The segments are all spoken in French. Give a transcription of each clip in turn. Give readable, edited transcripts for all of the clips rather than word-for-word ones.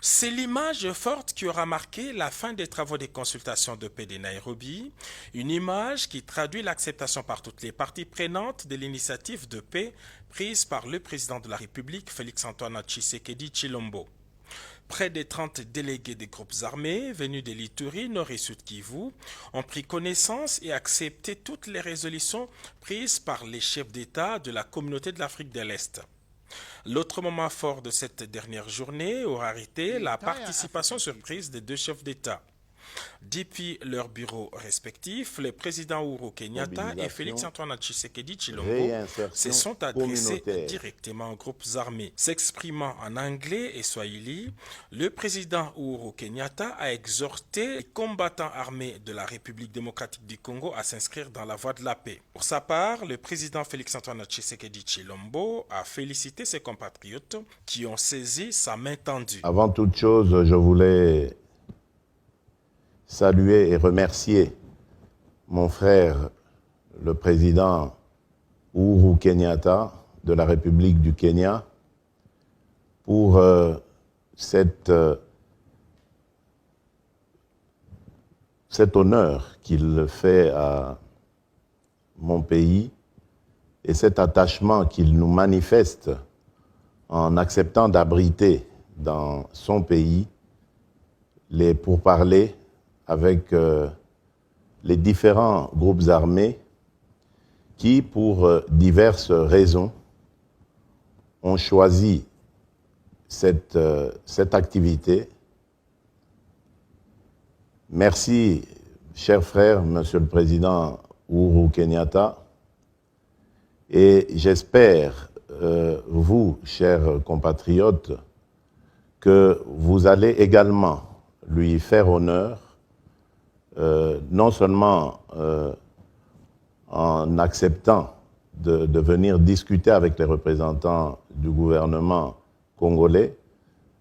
C'est l'image forte qui aura marqué la fin des travaux des consultations de paix de Nairobi, une image qui traduit l'acceptation par toutes les parties prenantes de l'initiative de paix prise par le président de la République, Félix-Antoine Tshisekedi Tshilombo. Près de 30 délégués des groupes armés venus de l'Ituri, Nord et Sud Kivu ont pris connaissance et accepté toutes les résolutions prises par les chefs d'État de la communauté de l'Afrique de l'Est. L'autre moment fort de cette dernière journée aura été la participation surprise des deux chefs d'État. Depuis leurs bureaux respectifs, le président Uhuru Kenyatta et Félix-Antoine Tshisekedi Tshilombo se sont adressés directement aux groupes armés. S'exprimant en anglais et swahili, le président Uhuru Kenyatta a exhorté les combattants armés de la République démocratique du Congo à s'inscrire dans la voie de la paix. Pour sa part, le président Félix-Antoine Tshisekedi Tshilombo a félicité ses compatriotes qui ont saisi sa main tendue. Avant toute chose, je voulais saluer et remercier mon frère, le président Uhuru Kenyatta de la République du Kenya, pour cet honneur qu'il fait à mon pays et cet attachement qu'il nous manifeste en acceptant d'abriter dans son pays les pourparlers avec les différents groupes armés qui, pour diverses raisons, ont choisi cette activité. Merci, cher frère, Monsieur le Président Uhuru Kenyatta, et j'espère, vous, chers compatriotes, que vous allez également lui faire honneur non seulement en acceptant de venir discuter avec les représentants du gouvernement congolais,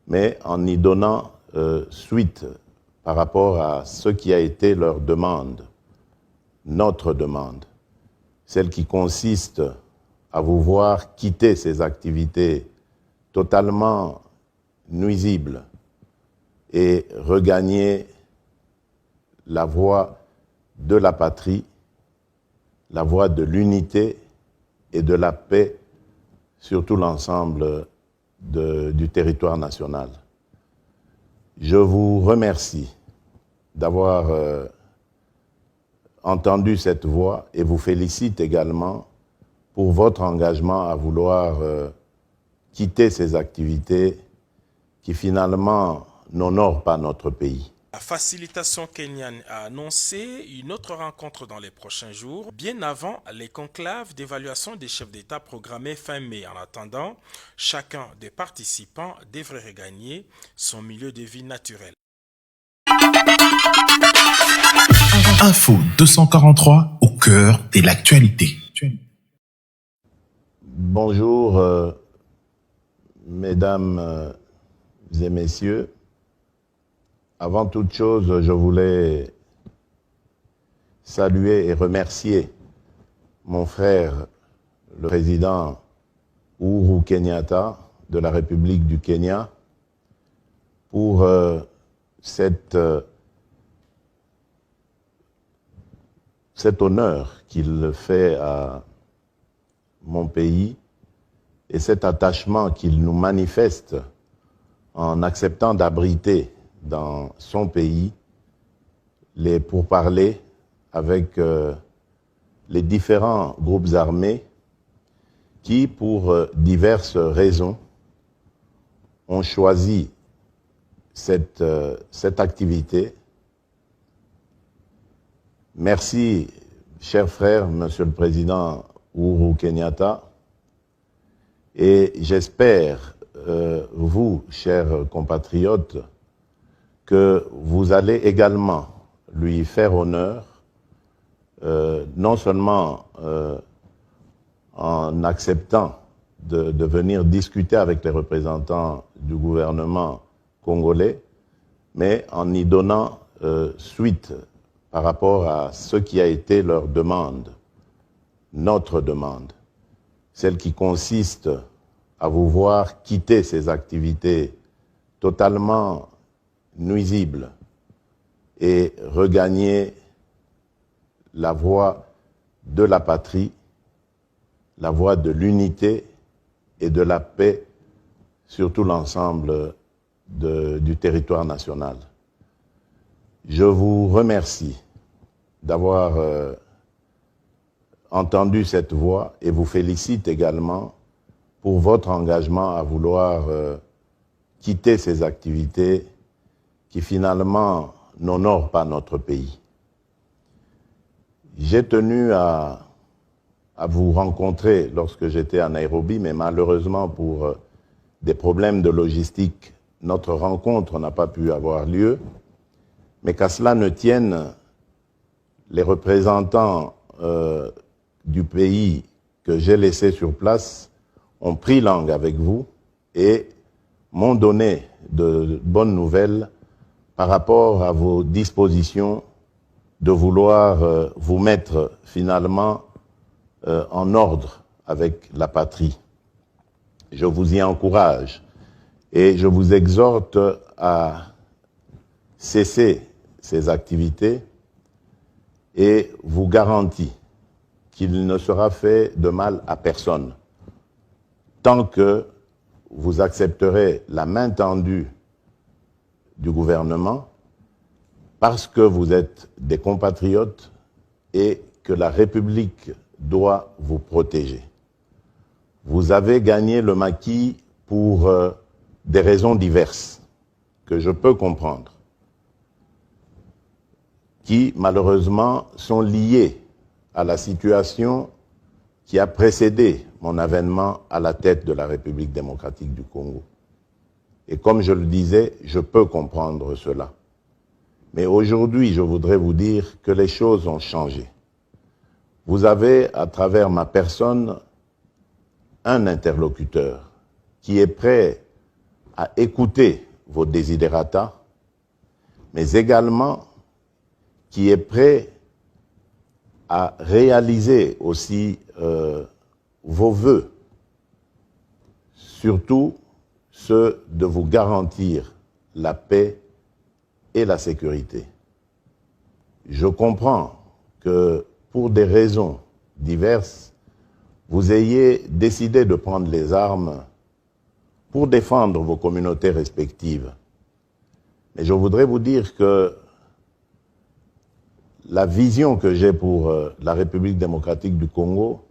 mais en y donnant suite par rapport à ce qui a été leur demande, notre demande, celle qui consiste à vous voir quitter ces activités totalement nuisibles et regagner la voie de la patrie, la voie de l'unité et de la paix sur tout l'ensemble du territoire national. Je vous remercie d'avoir entendu cette voix et vous félicite également pour votre engagement à vouloir quitter ces activités qui finalement n'honorent pas notre pays. La facilitation kenyane a annoncé une autre rencontre dans les prochains jours, bien avant les conclaves d'évaluation des chefs d'État programmés fin mai. En attendant, chacun des participants devrait regagner son milieu de vie naturel. Info 243 au cœur de l'actualité. Bonjour, mesdames et messieurs. Avant toute chose, je voulais saluer et remercier mon frère, le président Uhuru Kenyatta de la République du Kenya, pour cet honneur qu'il fait à mon pays et cet attachement qu'il nous manifeste en acceptant d'abriter dans son pays les pourparlers avec les différents groupes armés qui, pour diverses raisons, ont choisi cette activité. Merci, cher frère, Monsieur le Président Uhuru Kenyatta, et j'espère, vous, chers compatriotes, que vous allez également lui faire honneur, non seulement en acceptant de venir discuter avec les représentants du gouvernement congolais, mais en y donnant suite par rapport à ce qui a été leur demande, notre demande, celle qui consiste à vous voir quitter ces activités totalement nuisible et regagner la voie de la patrie, la voie de l'unité et de la paix sur tout l'ensemble du territoire national. Je vous remercie d'avoir entendu cette voix et vous félicite également pour votre engagement à vouloir quitter ces activités qui finalement n'honorent pas notre pays. J'ai tenu à vous rencontrer lorsque j'étais à Nairobi, mais malheureusement pour des problèmes de logistique, notre rencontre n'a pas pu avoir lieu. Mais qu'à cela ne tienne, les représentants du pays que j'ai laissés sur place ont pris langue avec vous et m'ont donné de bonnes nouvelles par rapport à vos dispositions de vouloir vous mettre finalement en ordre avec la patrie. Je vous y encourage et je vous exhorte à cesser ces activités et vous garantis qu'il ne sera fait de mal à personne tant que vous accepterez la main tendue du gouvernement parce que vous êtes des compatriotes et que la République doit vous protéger. Vous avez gagné le maquis pour des raisons diverses que je peux comprendre, qui malheureusement sont liées à la situation qui a précédé mon avènement à la tête de la République démocratique du Congo. Et comme je le disais, je peux comprendre cela. Mais aujourd'hui, je voudrais vous dire que les choses ont changé. Vous avez, à travers ma personne, un interlocuteur qui est prêt à écouter vos desiderata, mais également qui est prêt à réaliser aussi vos vœux, surtout ceux de vous garantir la paix et la sécurité. Je comprends que pour des raisons diverses, vous ayez décidé de prendre les armes pour défendre vos communautés respectives. Mais je voudrais vous dire que la vision que j'ai pour la République démocratique du Congo,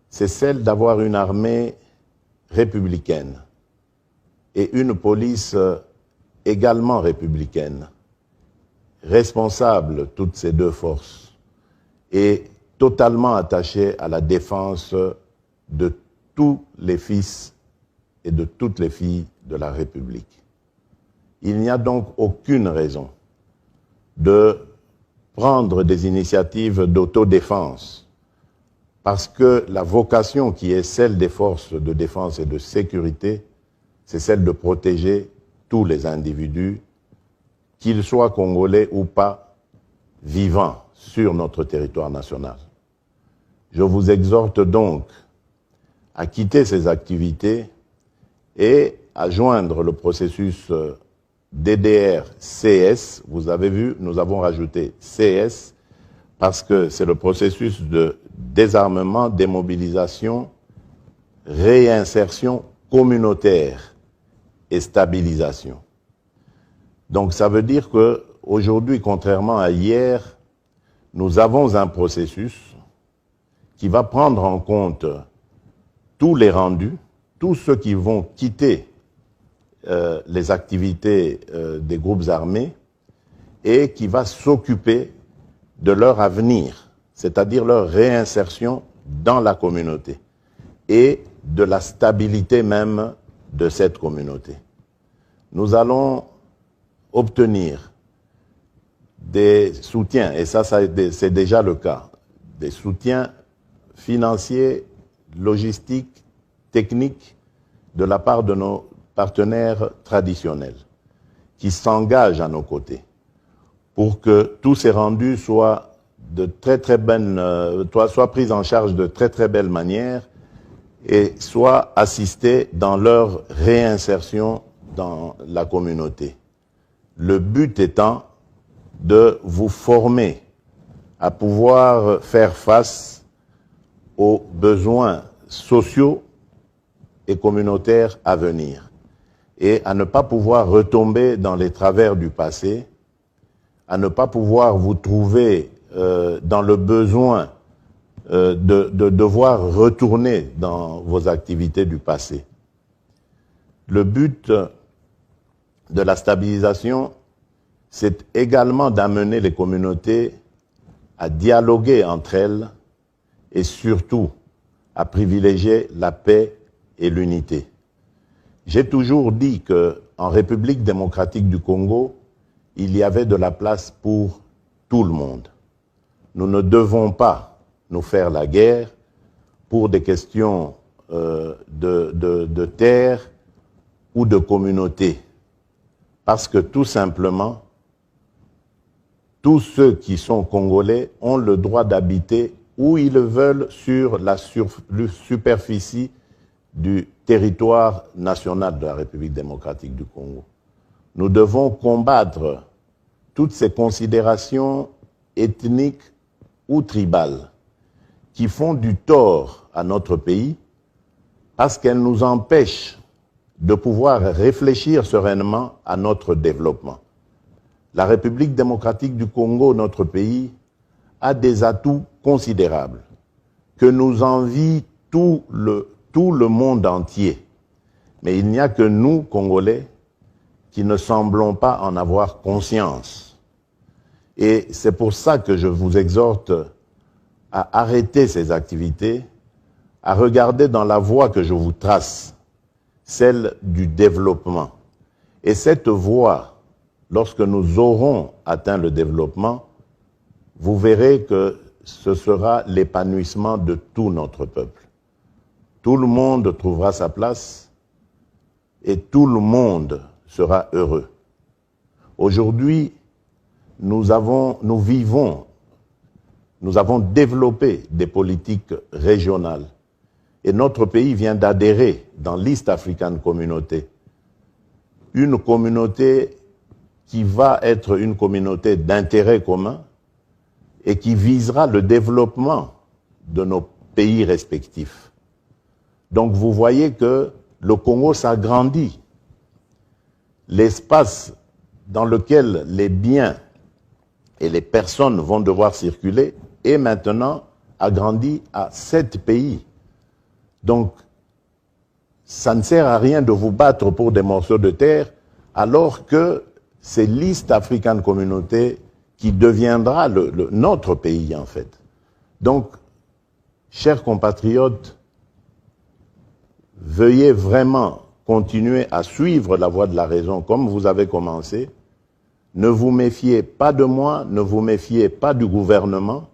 c'est celle d'avoir une armée républicaine et une police également républicaine, responsable toutes ces deux forces et totalement attachée à la défense de tous les fils et de toutes les filles de la République. Il n'y a donc aucune raison de prendre des initiatives d'autodéfense parce que la vocation qui est celle des forces de défense et de sécurité, c'est celle de protéger tous les individus, qu'ils soient congolais ou pas, vivant sur notre territoire national. Je vous exhorte donc à quitter ces activités et à joindre le processus DDR-CS. Vous avez vu, nous avons rajouté CS parce que c'est le processus de désarmement, démobilisation, réinsertion communautaire et stabilisation. Donc ça veut dire qu'aujourd'hui, contrairement à hier, nous avons un processus qui va prendre en compte tous les rendus, tous ceux qui vont quitter les activités des groupes armés et qui va s'occuper de leur avenir, c'est-à-dire leur réinsertion dans la communauté et de la stabilité même de cette communauté. Nous allons obtenir des soutiens, et ça c'est déjà le cas, des soutiens financiers, logistiques, techniques de la part de nos partenaires traditionnels qui s'engagent à nos côtés pour que tous ces rendus soient soient pris en charge de très belle manière et soient assistés dans leur réinsertion dans la communauté. Le but étant de vous former à pouvoir faire face aux besoins sociaux et communautaires à venir et à ne pas pouvoir retomber dans les travers du passé, à ne pas pouvoir vous trouver dans le besoin de devoir retourner dans vos activités du passé. Le but de la stabilisation, c'est également d'amener les communautés à dialoguer entre elles et surtout à privilégier la paix et l'unité. J'ai toujours dit qu'en République démocratique du Congo, il y avait de la place pour tout le monde. Nous ne devons pas nous faire la guerre pour des questions de terre ou de communauté. Parce que tout simplement, tous ceux qui sont congolais ont le droit d'habiter où ils le veulent sur la superficie du territoire national de la République démocratique du Congo. Nous devons combattre toutes ces considérations ethniques ou tribales qui font du tort à notre pays parce qu'elles nous empêchent de pouvoir réfléchir sereinement à notre développement. La République démocratique du Congo, notre pays, a des atouts considérables que nous envie tout le monde entier. Mais il n'y a que nous, Congolais, qui ne semblons pas en avoir conscience. Et c'est pour ça que je vous exhorte à arrêter ces activités, à regarder dans la voie que je vous trace, celle du développement. Et cette voie, lorsque nous aurons atteint le développement, vous verrez que ce sera l'épanouissement de tout notre peuple. Tout le monde trouvera sa place et tout le monde sera heureux. Aujourd'hui, nous avons développé des politiques régionales et notre pays vient d'adhérer dans l'East African Community. Une communauté qui va être une communauté d'intérêt commun et qui visera le développement de nos pays respectifs. Donc vous voyez que le Congo s'agrandit. L'espace dans lequel les biens et les personnes vont devoir circuler est maintenant agrandi à 7 pays. Donc, ça ne sert à rien de vous battre pour des morceaux de terre alors que c'est l'East African Community qui deviendra notre pays en fait. Donc, chers compatriotes, veuillez vraiment continuer à suivre la voie de la raison comme vous avez commencé. Ne vous méfiez pas de moi, ne vous méfiez pas du gouvernement,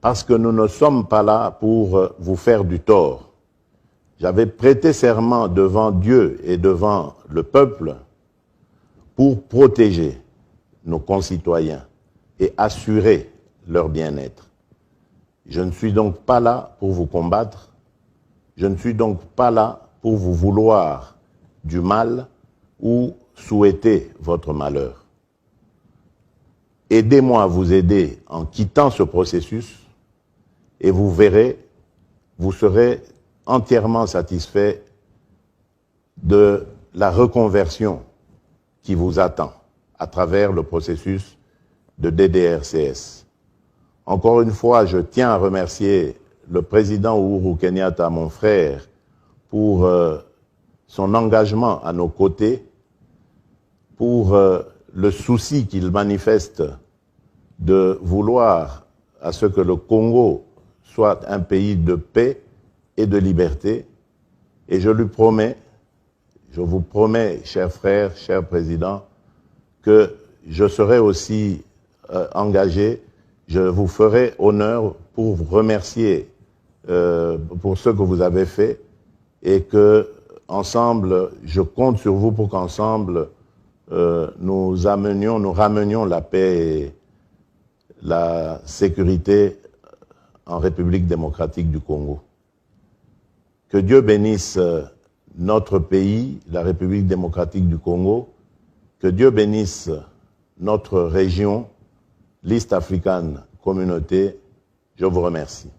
parce que nous ne sommes pas là pour vous faire du tort. J'avais prêté serment devant Dieu et devant le peuple pour protéger nos concitoyens et assurer leur bien-être. Je ne suis donc pas là pour vous combattre, je ne suis donc pas là pour vous vouloir du mal ou souhaiter votre malheur. Aidez-moi à vous aider en quittant ce processus et vous verrez, vous serez entièrement satisfait de la reconversion qui vous attend à travers le processus de DDRCS. Encore une fois, je tiens à remercier le président Uhuru Kenyatta, mon frère, pour son engagement à nos côtés, pour le souci qu'il manifeste de vouloir à ce que le Congo soit un pays de paix et de liberté. Et je lui promets, je vous promets, chers frères, chers présidents, que je serai aussi engagé, je vous ferai honneur pour vous remercier pour ce que vous avez fait et que ensemble, je compte sur vous pour qu'ensemble nous ramenions la paix et la sécurité en République démocratique du Congo. Que Dieu bénisse notre pays, la République démocratique du Congo, que Dieu bénisse notre région, l'East African Communauté. Je vous remercie.